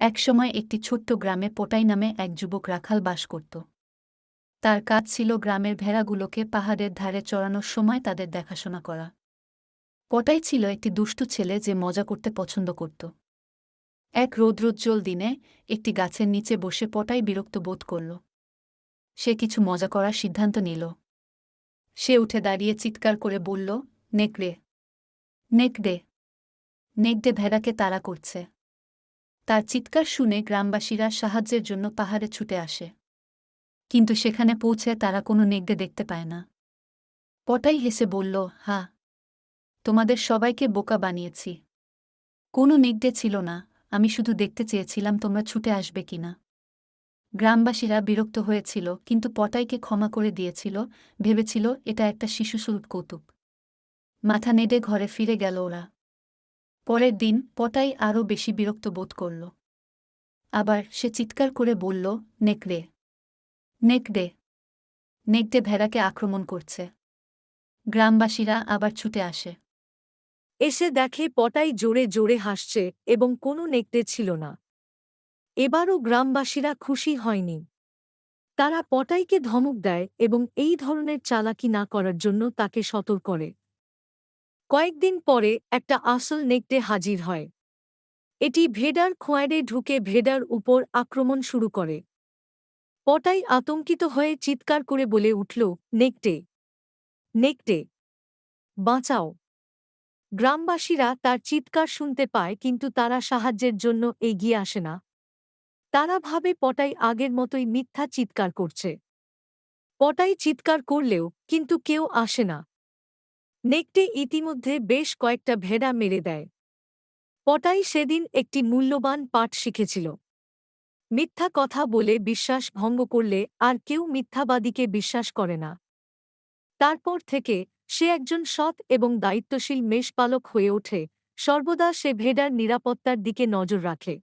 একসময় একটি ছোট্ট গ্রামে পটাই নামে এক যুবক রাখাল বাস করত। তার কাজ ছিল গ্রামের ভেড়াগুলোকে পাহাড়ের ধারে চড়ানোর সময় তাদের দেখাশোনা করা। পটাই ছিল একটি দুষ্টু ছেলে যে মজা করতে পছন্দ করত। এক রৌদ্রোজ্জ্বল দিনে একটি গাছের নিচে বসে পটাই বিরক্ত বোধ করল। সে কিছু মজা করার সিদ্ধান্ত নিল। সে উঠে দাঁড়িয়ে চিৎকার করে বলল, নেকড়ে, নেকড়ে, নেকড়ে ভেড়াকে তাড়া করছে। তার চিৎকার শুনে গ্রামবাসীরা সাহায্যের জন্য পাহাড়ে ছুটে আসে। কিন্তু সেখানে পৌঁছে তারা কোনো নেকড়ে দেখতে পায় না। পটাই হেসে বলল, হা, তোমাদের সবাইকে বোকা বানিয়েছি। কোনো নেকড়ে ছিল না, আমি শুধু দেখতে চেয়েছিলাম তোমরা ছুটে আসবে কিনা। গ্রামবাসীরা বিরক্ত হয়েছিল, কিন্তু পটাইকে ক্ষমা করে দিয়েছিল, ভেবেছিল এটা একটা শিশুসুলভ কৌতুক। মাথা নেড়ে ঘরে ফিরে গেল ওরা। পরের দিন পটাই আরও বেশি বিরক্ত বোধ করল। আবার সে চিৎকার করে বলল, নেকড়ে, নেকড়ে, নেকড়ে ভেড়াকে আক্রমণ করছে। গ্রামবাসীরা আবার ছুটে আসে। এসে দেখে পটাই জোরে জোরে হাসছে এবং কোনো নেকড়ে ছিল না। এবারও গ্রামবাসীরা খুশি হয়নি। তারা পটাইকে ধমক দেয় এবং এই ধরনের চালাকি না করার জন্য তাকে সতর্ক করে। কয়েকদিন পরে একটা আসল নেকড়ে হাজির হয়। এটি ভেড়ার খোঁয়াড়ে ঢুকে ভেড়ার উপর আক্রমণ শুরু করে। পটাই আতঙ্কিত হয়ে চিৎকার করে বলে উঠল, নেকড়ে, নেকড়ে, বাঁচাও। গ্রামবাসীরা তার চিৎকার শুনতে পায়, কিন্তু তারা সাহায্যের জন্য এগিয়ে আসে না। তারা ভাবে পটাই আগের মতোই মিথ্যা চিৎকার করছে। পটাই চিৎকার করলেও কিন্তু কেউ আসে না। নেকড়ে ইতিমধ্যে বেশ কয়েকটা ভেড়া মেরে দেয়। পটাই সেদিন একটি মূল্যবান পাঠ শিখেছিল। মিথ্যা কথা বলে বিশ্বাস ভঙ্গ করলে আর কেউ মিথ্যাবাদীকে বিশ্বাস করে না। তারপর থেকে সে একজন সৎ এবং দায়িত্বশীল মেষপালক হয়ে ওঠে। সর্বদা সে ভেড়ার নিরাপত্তার দিকে নজর রাখে।